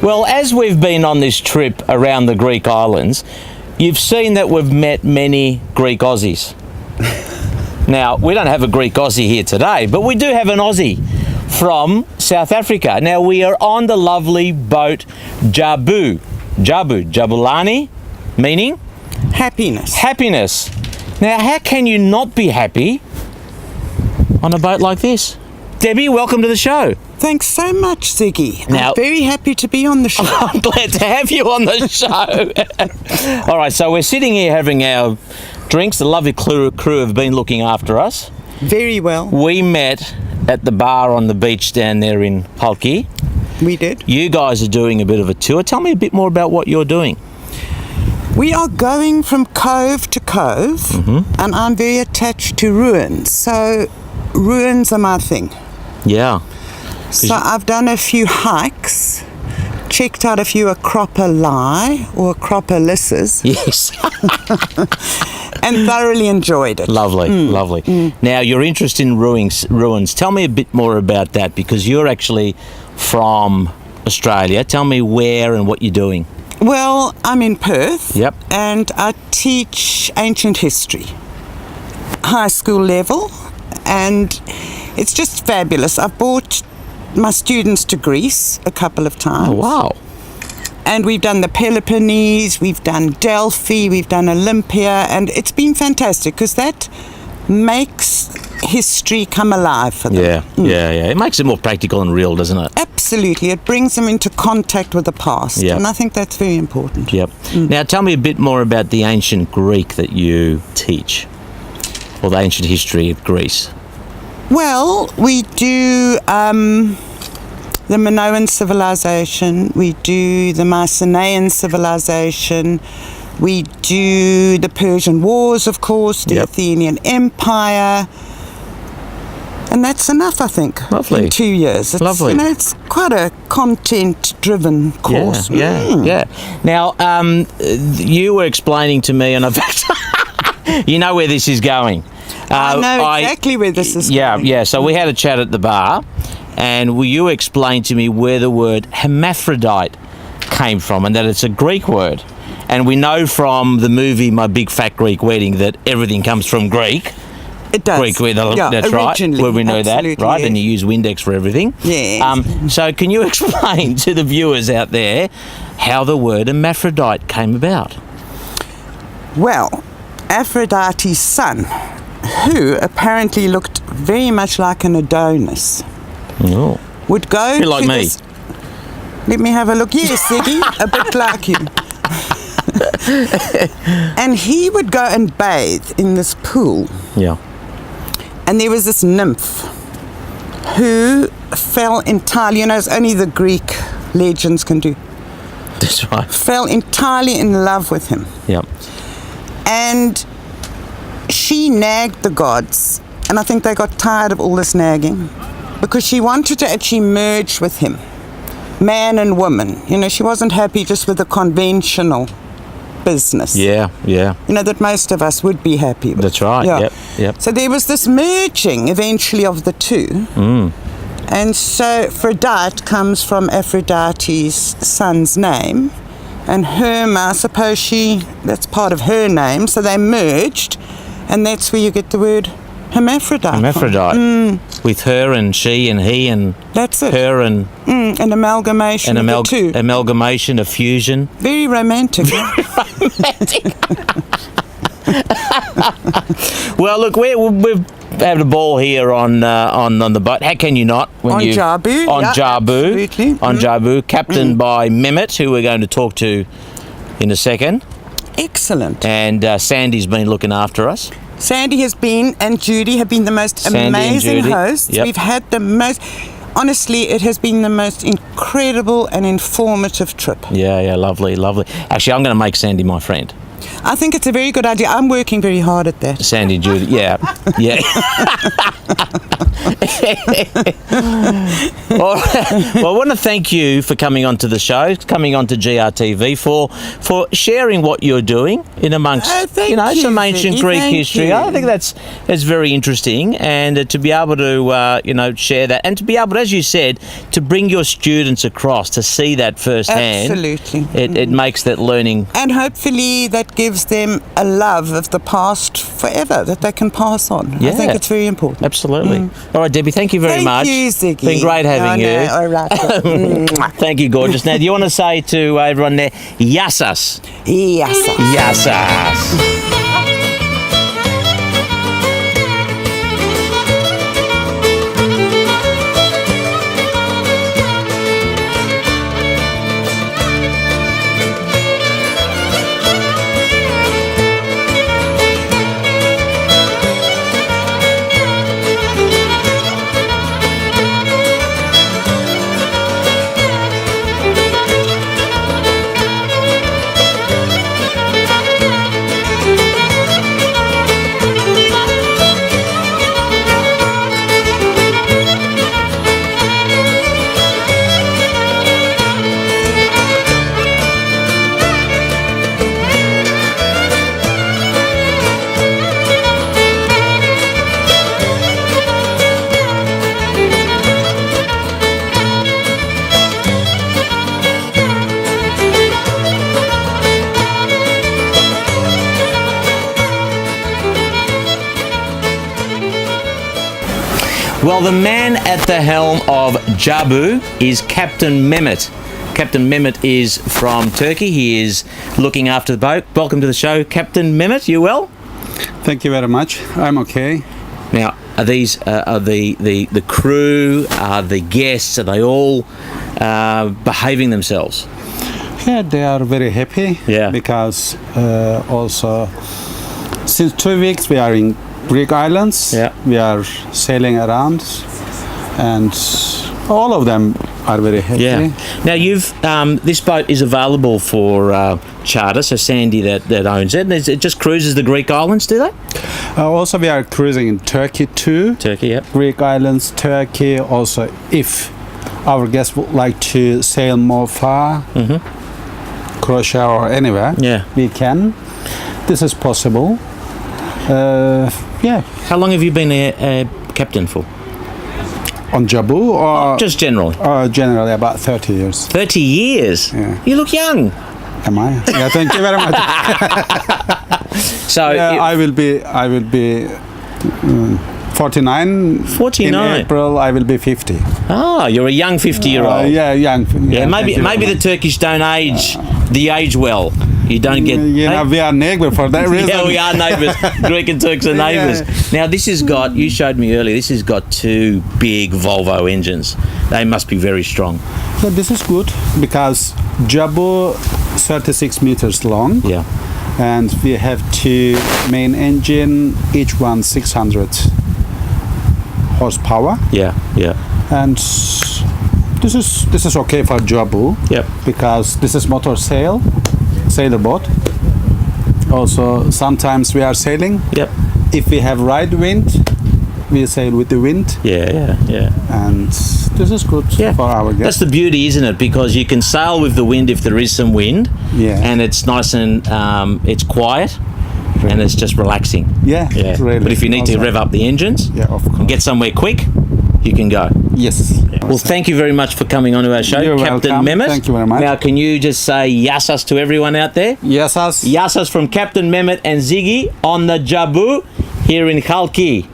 Well, as we've been on this trip around the Greek islands, you've seen that we've met many Greek Aussies. Now, we don't have a Greek Aussie here today, but we do have an Aussie from South Africa. Now, we are on the lovely boat Jabulani, meaning? Happiness. Happiness. Now, how can you not be happy on a boat like this? Debbie, welcome to the show. Thanks so much, Ziggy. Now, I'm very happy to be on the show. I'm glad to have you on the show. All right, so we're sitting here having our drinks. The lovely crew have been looking after us. Very well. We met at the bar on the beach down there in Chalki. We did. You guys are doing a bit of a tour. Tell me a bit more about what you're doing. We are going from cove to cove, and I'm very attached to ruins. So ruins are my thing. Yeah. So I've done a few hikes, checked out a few Acropolis or Acropolises, Yes. and thoroughly enjoyed it. Lovely, lovely. Now, your interest in ruins, tell me a bit more about that, because you're actually from Australia. Tell me where and what you're doing. Well, I'm in Perth, Yep. and I teach ancient history, high school level, and it's just fabulous. I've brought my students to Greece a couple of times. Oh, wow. And we've done the Peloponnese, we've done Delphi, we've done Olympia, and it's been fantastic because that makes history come alive for them. Yeah. It makes it more practical and real, doesn't it? Absolutely. It brings them into contact with the past, Yeah. and I think that's very important. Yep. Now, tell me a bit more about the ancient Greek that you teach, or the ancient history of Greece. Well, we do the Minoan civilization, we do the Mycenaean civilization, we do the Persian Wars, of course, the Yep. Athenian Empire, and that's enough, I think. Lovely. In 2 years. It's, Lovely. You know, it's quite a content-driven course. Yeah. Now, you were explaining to me, and I've you know where this is going. I know exactly where this is going. Yeah. So we had a chat at the bar, and you explained to me where the word hermaphrodite came from, and that it's a Greek word. And we know from the movie My Big Fat Greek Wedding that everything comes from Greek. It does. Greek, that's right. Originally, Well, we know that, absolutely, right? yes. And you use Windex for everything. Yes. So can you explain to the viewers out there how the word hermaphrodite came about? Well, Aphrodite's son, who apparently looked very much like an Adonis, Oh. would go Bit like to me. this- Let me have a look. Yes, Ziggy, a bit like you. And he would go and bathe in this pool. Yeah. And there was this nymph who fell entirely, you know, as only the Greek legends can do, That's right. fell entirely in love with him. Yep. And she nagged the gods, and I think they got tired of all this nagging, because she wanted to actually merge with him, man and woman. You know, she wasn't happy just with the conventional business. Yeah. You know, that most of us would be happy with. That's right. Yeah. Yep. So there was this merging eventually of the two. And so Aphrodite comes from Aphrodite's son's name, and Herma, I suppose that's part of her name, so they merged, and that's where you get the word hermaphrodite. Hermaphrodite. With her and she and he and That's it. her and An amalgamation of the two. amalgamation, a fusion. Very romantic. Well, look, we've had a ball here on the boat. How can you not? On Jabu. On Yeah, Jabu. absolutely. On Jabu, captained by Mehmet, who we're going to talk to in a second. Excellent. And Sandy's been looking after us. Sandy has been, and Judy have been the most Sandy and amazing Judy. hosts. Yep. We've had the most, honestly, it has been the most incredible and informative trip. Yeah, lovely. Actually, I'm going to make Sandy my friend. I think it's a very good idea. I'm working very hard at that. Sandy and Judy, yeah. Yeah. Well, I want to thank you for coming onto the show, coming onto GRTV, for sharing what you're doing in amongst some ancient Ziggy, Greek thank history. you. I think that's very interesting, and to be able to share that, and to be able, as you said, to bring your students across to see that firsthand. Absolutely. It makes that learning. And hopefully that gives them a love of the past forever that they can pass on. Yeah. I think it's very important. Absolutely. All right, Debbie, thank you very much. Thank you, Ziggy. Been great having you. No, all right. Thank you, gorgeous. Now, do you want to say to everyone there, Yassas? Yes. Yassas. Well, the man at the helm of Jabu is Captain Mehmet. Captain Mehmet is from Turkey. He is looking after the boat. Welcome to the show, Captain Mehmet. You well? Thank you very much. I'm okay. Now, are these are the crew, are the guests, are they all behaving themselves? Yeah, they are very happy. Yeah. Because also since 2 weeks we are in Greek islands. Yeah. We are sailing around, and all of them are very happy. Yeah. Now you've this boat is available for charter. So Sandy that owns it. It just cruises the Greek islands, do they? Also, we are cruising in Turkey too. Turkey, yeah. Greek islands, Turkey. Also, if our guests would like to sail more far, Croatia or anywhere, Yeah. we can. This is possible. Yeah. How long have you been a captain for? On Jabu or Just generally. generally about 30 years. 30 years. Yeah. You look young. Am I? Yeah, thank you very much. So Yeah, I will be 49. 49. In April, I will be 50. you're a young 50-year-old. Yeah, young. Yeah, thank you maybe very the Turkish don't age well. You don't get. much. You know, we are neighbors for that reason. Yeah, we are neighbours. Greek and Turks are neighbours. Now, this has got, you showed me earlier, this has got 2 big Volvo engines. They must be very strong. So this is good because Jabu 36 meters long. Yeah. And we have 2 main engine, each one 600 horsepower. Yeah, yeah. And this is okay for Jabu. Yep. Because this is motor sailor boat. Also, sometimes we are sailing. Yep. If we have right wind, we sail with the wind, Yeah. and this is good for our That's guests. the beauty, isn't it? Because you can sail with the wind if there is some wind. Yeah. And it's nice and it's quiet. And it's just relaxing. Yeah, really. But if you need to Also- rev up the engines Yeah, of course. and get somewhere quick, you can go. Yes. Well, thank you very much for coming on to our show, You're Captain welcome. Mehmet. Thank you very much. Now, can you just say yassas to everyone out there? Yes, us. Yassas from Captain Mehmet and Ziggy on the Jabu here in Chalki.